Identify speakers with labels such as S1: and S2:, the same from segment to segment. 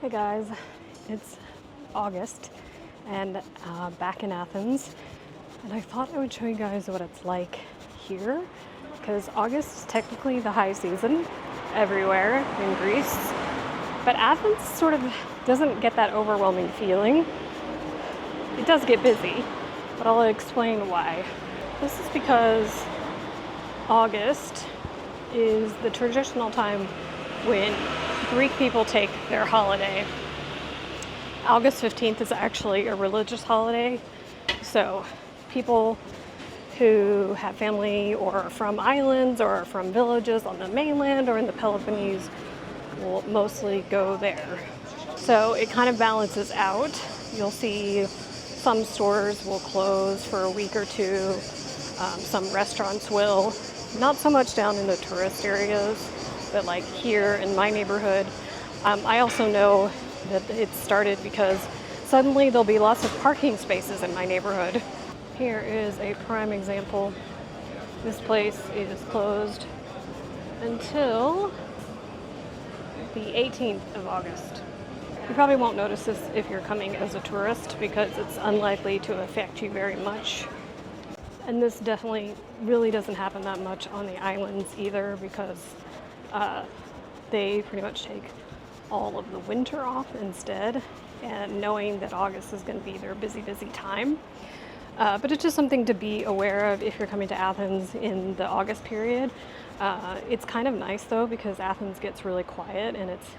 S1: Hey guys, it's August and back in Athens, and I thought I would show you guys what it's like here because August is technically the high season everywhere in Greece, but Athens sort of doesn't get that overwhelming feeling. It does get busy, but I'll explain why. This is because August is the traditional time when Greek people take their holiday. August 15th is actually a religious holiday, so people who have family or are from islands or are from villages on the mainland or in the Peloponnese will mostly go there. So it kind of balances out. You'll see some stores will close for a week or two. Some restaurants will. Not so much down in the tourist areas, but like here in my neighborhood. I also know that it started because suddenly there'll be lots of parking spaces in my neighborhood. Here is a prime example. This place is closed until the 18th of August. You probably won't notice this if you're coming as a tourist because it's unlikely to affect you very much. And this definitely really doesn't happen that much on the islands either because they pretty much take all of the winter off instead, and knowing that August is going to be their busy time. But it's just something to be aware of if you're coming to Athens in the August period. It's kind of nice though because Athens gets really quiet and it's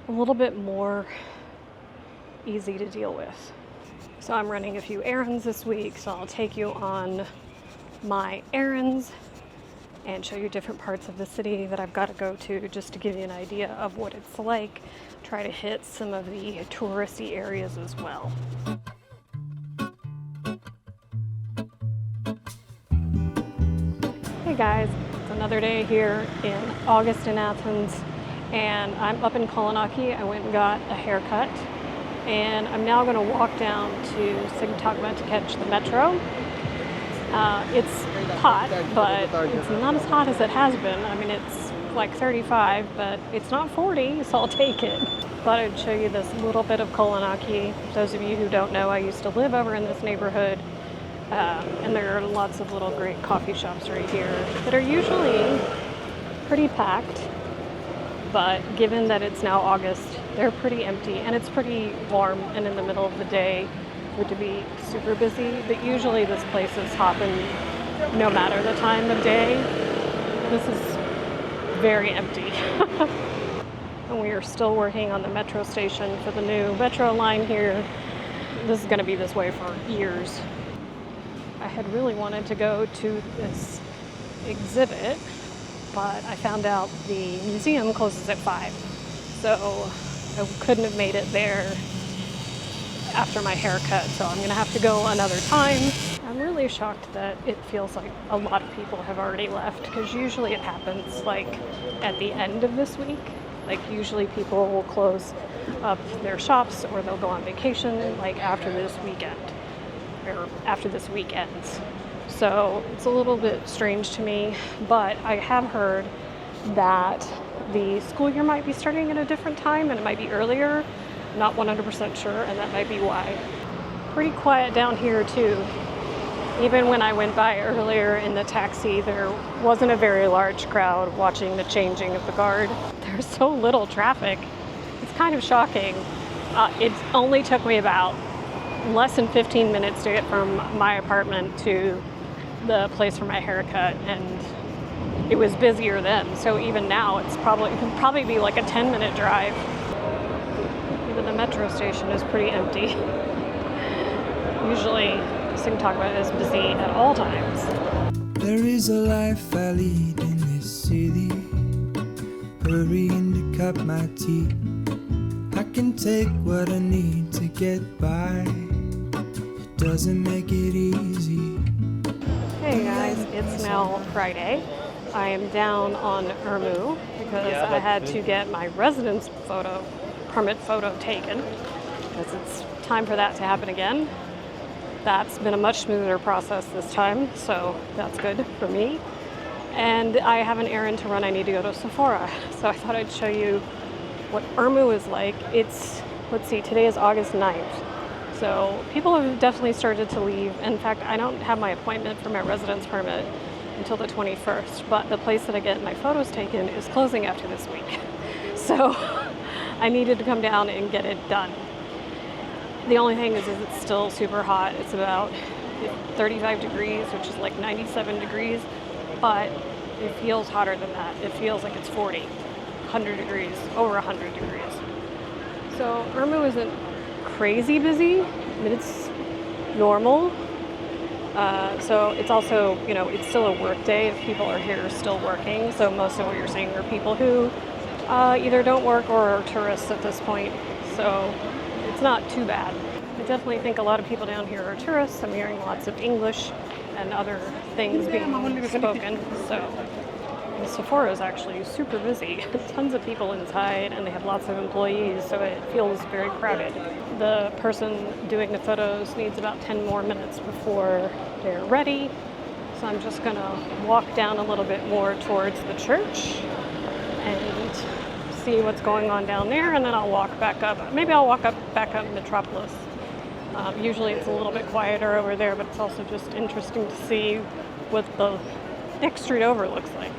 S1: a little bit more easy to deal with. So I'm running a few errands this week, so I'll take you on my errands and show you different parts of the city that I've got to go to just to give you an idea of what it's like. Try to hit some of the touristy areas as well. Hey guys, it's another day here in August in Athens, and I'm up in Kolonaki. I went and got a haircut, and I'm now going to walk down to Syntagma to catch the metro. It's hot, but it's not as hot as it has been. I mean, it's like 35, but it's not 40, so I'll take it. Thought I'd show you this little bit of Kolonaki. Those of you who don't know, I used to live over in this neighborhood, and there are lots of little great coffee shops right here that are usually pretty packed, but given that it's now August, they're pretty empty, and it's pretty warm and in the middle of the day to be super busy, but usually this place is hopping no matter the time of day. This is very empty. And we are still working on the metro station for the new metro line here. This is going to be this way for years. I had really wanted to go to this exhibit, but I found out the museum closes at 5, so I couldn't have made it there after my haircut, so I'm gonna have to go another time. I'm really shocked that it feels like a lot of people have already left, because usually it happens like at the end of this week. Like usually people will close up their shops or they'll go on vacation like after this weekend or after this week ends. So it's a little bit strange to me, but I have heard that the school year might be starting at a different time and it might be earlier. Not 100% sure, and that might be why. Pretty quiet down here too. Even when I went by earlier in the taxi, there wasn't a very large crowd watching the changing of the guard. There's so little traffic. It's kind of shocking. It only took me about less than 15 minutes to get from my apartment to the place for my haircut, and it was busier then. So even now, it can probably be like a 10-minute drive. The metro station is pretty empty. Usually Syntagma is busy at all times.
S2: There is a life I lead in this city, hurrying to cut my teeth. I can take what I need to get by. It doesn't make it easy.
S1: Hey guys, it's now Friday. I am down on Ermou because I had to get my residence permit photo taken, because it's time for that to happen again. That's been a much smoother process this time, so that's good for me. And I have an errand to run. I need to go to Sephora, so I thought I'd show you what Ermou is like. Let's see, today is August 9th. So people have definitely started to leave. In fact, I don't have my appointment for my residence permit until the 21st, but the place that I get my photos taken is closing after this week. So I needed to come down and get it done. The only thing is it's still super hot. It's about 35 degrees, which is like 97 degrees, but it feels hotter than that. It feels like it's 40, 100 degrees, over 100 degrees. So Ermou isn't crazy busy. I mean, it's normal. So it's also, it's still a work day if people are here still working. So most of what you're seeing are people who either don't work or are tourists at this point. So it's not too bad. I definitely think a lot of people down here are tourists. I'm hearing lots of English and other things being spoken. So the Sephora is actually super busy. Tons of people inside, and they have lots of employees, so it feels very crowded. The person doing the photos needs about 10 more minutes before they're ready. So I'm just gonna walk down a little bit more towards the church and see what's going on down there, and then I'll walk back up. Maybe I'll walk back up Metropolis. Usually it's a little bit quieter over there, but it's also just interesting to see what the next street over looks like.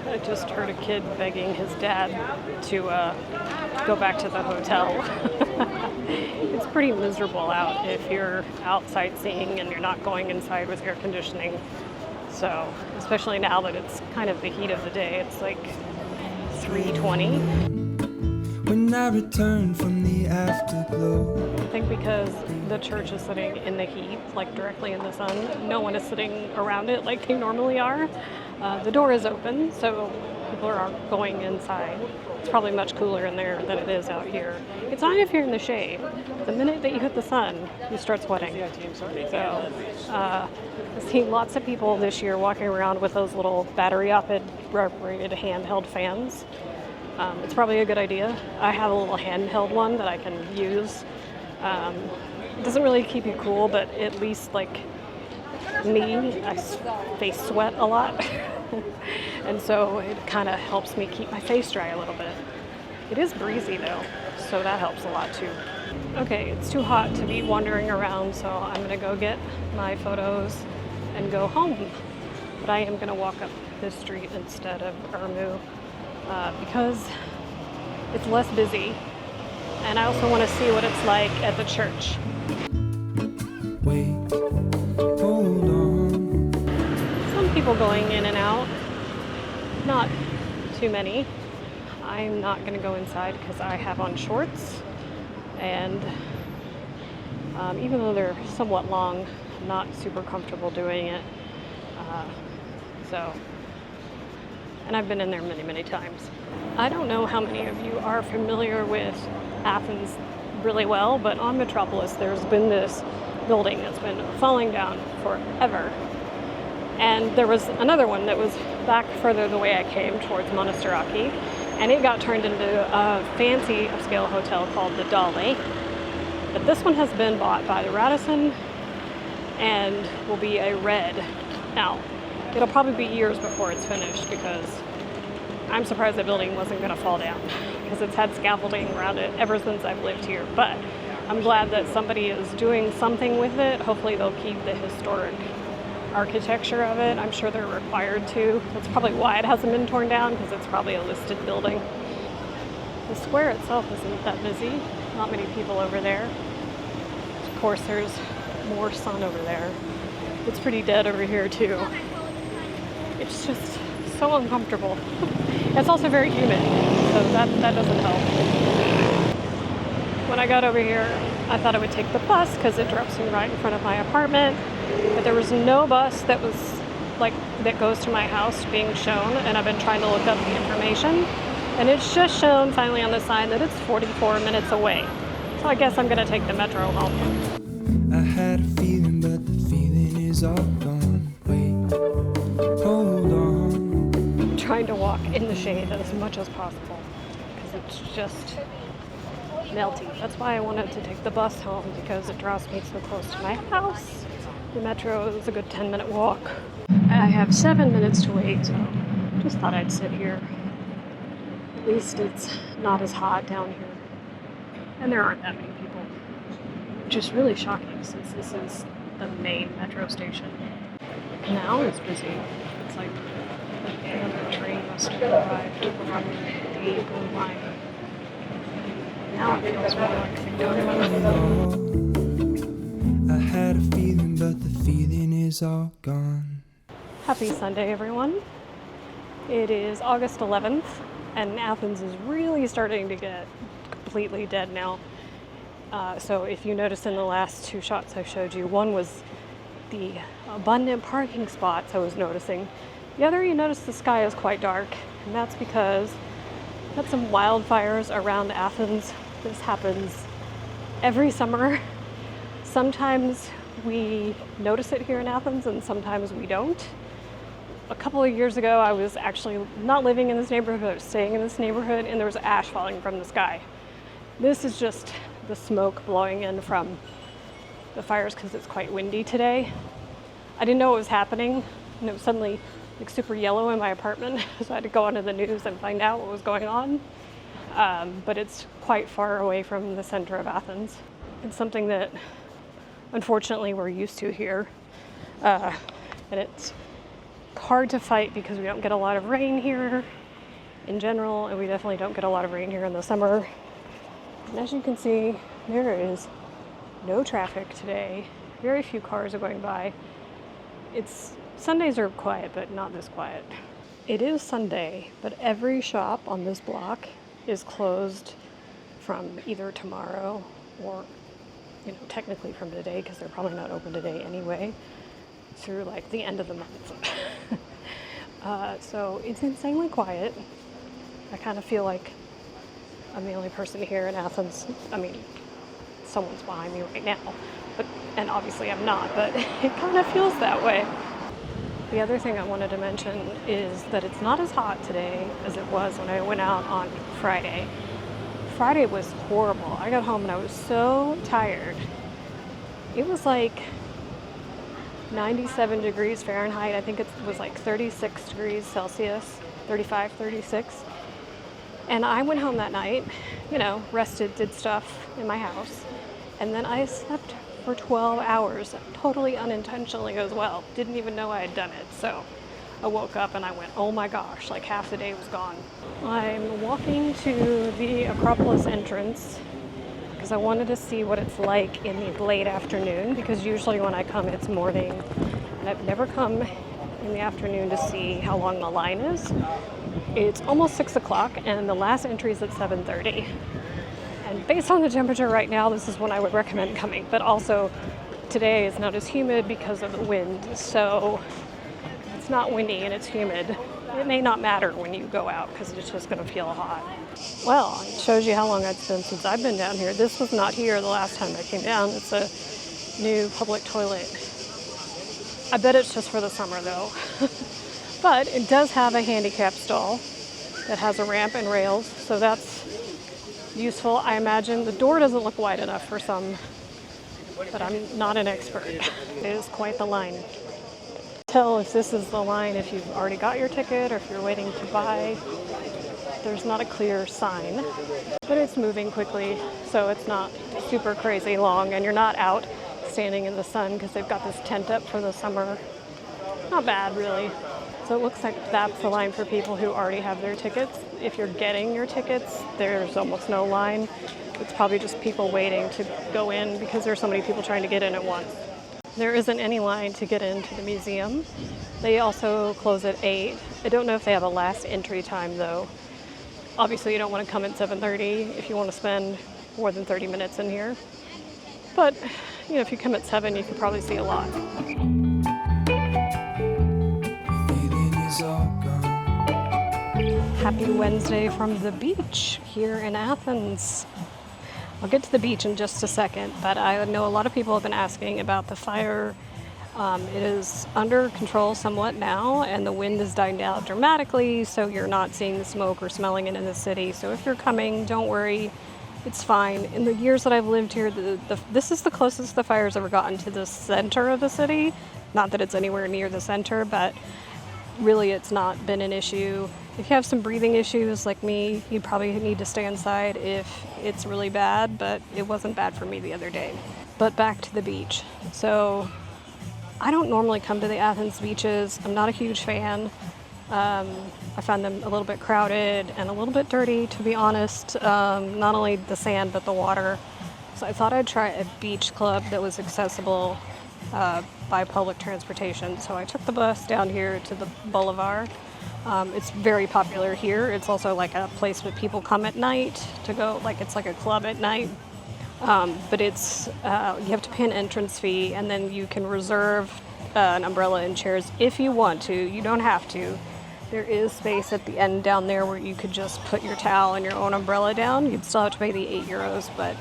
S1: I just heard a kid begging his dad to go back to the hotel. It's pretty miserable out if you're out sightseeing and you're not going inside with air conditioning. So, especially now that it's kind of the heat of the day, it's like 3:20.
S2: When I return from the afterglow,
S1: I think because the church is sitting in the heat, like directly in the sun, no one is sitting around it like they normally are. The door is open, so people are going inside. It's probably much cooler in there than it is out here. It's fine if you're in the shade. The minute that you hit the sun, you start sweating. So, I've seen lots of people this year walking around with those little battery-operated handheld fans. It's probably a good idea. I have a little handheld one that I can use. It doesn't really keep you cool, but at least like me, I face sweat a lot. And so it kind of helps me keep my face dry a little bit. It is breezy though, so that helps a lot too. Okay, it's too hot to be wandering around, so I'm gonna go get my photos and go home. But I am gonna walk up this street instead of Ermou because it's less busy, and I also want to see what it's like at the church.
S2: wait, hold on.
S1: Some people going in and out, not too many. I'm not going to go inside because I have on shorts, and even though they're somewhat long, I'm not super comfortable doing it. And I've been in there many, many times. I don't know how many of you are familiar with Athens really well, but on Metropolis there's been this building that's been falling down forever. And there was another one that was back further the way I came towards Monastiraki, and it got turned into a fancy upscale hotel called the Dolly. But this one has been bought by the Radisson and will be a red. Now, it'll probably be years before it's finished because I'm surprised the building wasn't going to fall down because it's had scaffolding around it ever since I've lived here. But I'm glad that somebody is doing something with it. Hopefully they'll keep the historic architecture of it. I'm sure they're required to. That's probably why it hasn't been torn down, because it's probably a listed building. The square itself isn't that busy. Not many people over there. Of course, there's more sun over there. It's pretty dead over here too. It's just so uncomfortable. It's also very humid, so that doesn't help. When I got over here, I thought I would take the bus because it drops me right in front of my apartment, but there was no bus that was that goes to my house being shown, and I've been trying to look up the information, and it's just shown finally on the sign that it's 44 minutes away. So I guess I'm gonna take the metro home.
S2: I had a feeling, but the feeling is all gone. Wait, hold on.
S1: I'm trying to walk in the shade as much as possible because it's just melty. That's why I wanted to take the bus home, because it draws me so close to my house. The metro is a good 10-minute walk. I have 7 minutes to wait, so just thought I'd sit here. least it's not as hot down here. And there aren't that many people, which is really shocking since this is the main metro station. Now it's busy. It's like another train must have arrived from the Blue Line. Now it feels more like Victoria.
S2: I had a feeling, but the feeling is all gone.
S1: Happy Sunday, everyone. It is August 11th, and Athens is really starting to get completely dead now. So if you notice in the last two shots I showed you, one was the abundant parking spots I was noticing. The other, you notice the sky is quite dark, and that's because we had some wildfires around Athens. This happens every summer. Sometimes we notice it here in Athens, and sometimes we don't. A couple of years ago, I was actually not living in this neighborhood, but I was staying in this neighborhood, and there was ash falling from the sky. This is just the smoke blowing in from the fires because it's quite windy today. I didn't know what was happening, and it was suddenly like super yellow in my apartment, so I had to go onto the news and find out what was going on. But it's quite far away from the center of Athens. It's something that unfortunately we're used to here, and it's hard to fight because we don't get a lot of rain here in general, and we definitely don't get a lot of rain here in the summer. And as you can see, there is no traffic today. Very few cars are going by. Sundays are quiet, but not this quiet. It is Sunday, but every shop on this block is closed from either tomorrow or, technically from today, because they're probably not open today anyway, through like the end of the month. So it's insanely quiet. I kind of feel like I'm the only person here in Athens. I mean, someone's behind me right now, and obviously I'm not, but it kind of feels that way. The other thing I wanted to mention is that it's not as hot today as it was when I went out on Friday. Friday was horrible. I got home and I was so tired. It was like 97 degrees Fahrenheit. I think it was like 36 degrees Celsius, 35, 36. And I went home that night, rested, did stuff in my house. And then I slept for 12 hours, totally unintentionally as well. Didn't even know I had done it. So I woke up and I went, oh my gosh, like half the day was gone. I'm walking to the Acropolis entrance because I wanted to see what it's like in the late afternoon, because usually when I come it's morning, and I've never come in the afternoon to see how long the line is. It's almost 6 o'clock and the last entry is at 7:30. And based on the temperature right now, this is when I would recommend coming. But also today is not as humid because of the wind, so it's not windy and it's humid. It may not matter when you go out because it's just going to feel hot. Well, it shows you how long it's been since I've been down here. This was not here the last time I came down. It's a new public toilet. I bet it's just for the summer though. But it does have a handicap stall that has a ramp and rails, so that's useful. I imagine the door doesn't look wide enough for some, but I'm not an expert. It is quite the line. Tell if this is the line if you've already got your ticket or if you're waiting to buy. There's not a clear sign, but it's moving quickly, so it's not super crazy long, and you're not out standing in the sun because they've got this tent up for the summer. Not bad, really. So it looks like that's the line for people who already have their tickets. If you're getting your tickets, there's almost no line. It's probably just people waiting to go in because there's so many people trying to get in at once. There isn't any line to get into the museum. They also close at 8. I don't know if they have a last entry time though. Obviously you don't want to come at 7:30 if you want to spend more than 30 minutes in here. But, if you come at 7, you can probably see a lot. Happy Wednesday from the beach here in Athens. I'll get to the beach in just a second, but I know a lot of people have been asking about the fire. It is under control somewhat now, and the wind is dying down dramatically, so you're not seeing the smoke or smelling it in the city. So if you're coming, don't worry, it's fine. In the years that I've lived here, this is the closest the fire's ever gotten to the center of the city. Not that it's anywhere near the center, but really it's not been an issue. If you have some breathing issues like me, you probably need to stay inside if it's really bad, but it wasn't bad for me the other day. But back to the beach. So I don't normally come to the Athens beaches. I'm not a huge fan. I find them a little bit crowded and a little bit dirty, to be honest. Not only the sand, but the water. So I thought I'd try a beach club that was accessible by public transportation. So I took the bus down here to the boulevard. It's very popular here. It's also like a place where people come at night to go, like it's like a club at night. But it's, you have to pay an entrance fee, and then you can reserve an umbrella and chairs if you want to. You don't have to. There is space at the end down there where you could just put your towel and your own umbrella down. You'd still have to pay the €8, but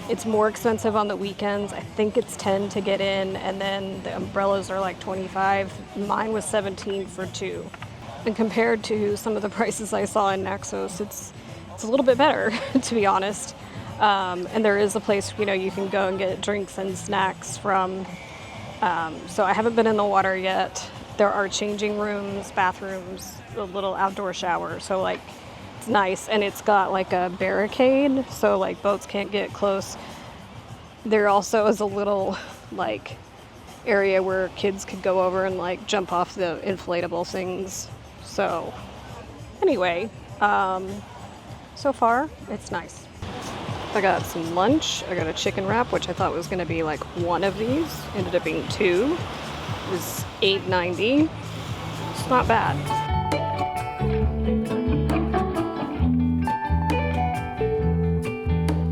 S1: it's more expensive on the weekends. I think it's 10 to get in, and then the umbrellas are like 25. Mine was 17 for 2. And compared to some of the prices I saw in Naxos, it's a little bit better, to be honest. And there is a place, you know, you can go and get drinks and snacks from. So I haven't been in the water yet. There are changing rooms, bathrooms, a little outdoor shower. So like, it's nice. And it's got like a barricade, so like boats can't get close. There also is a little like area where kids could go over and like jump off the inflatable things. So anyway, so far it's nice. I got some lunch. I got a chicken wrap, which I thought was going to be like one of these. Ended up being 2. It was $8.90. It's not bad.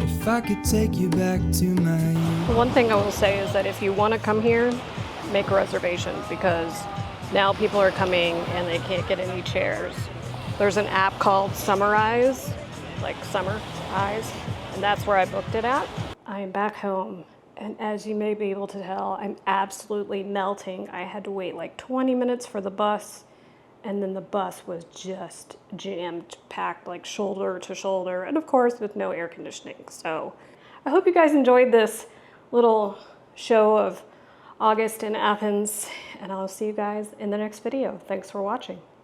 S2: If I could take you back to my youth.
S1: One thing I will say is that if you want to come here, make a reservation, because now people are coming and they can't get any chairs. There's an app called Summarize, like Summer Eyes. And that's where I booked it at. I am back home, and as you may be able to tell, I'm absolutely melting. I had to wait like 20 minutes for the bus, and then the bus was just jammed, packed like shoulder to shoulder, and of course with no air conditioning. So I hope you guys enjoyed this little show of August in Athens, and I'll see you guys in the next video. Thanks for watching.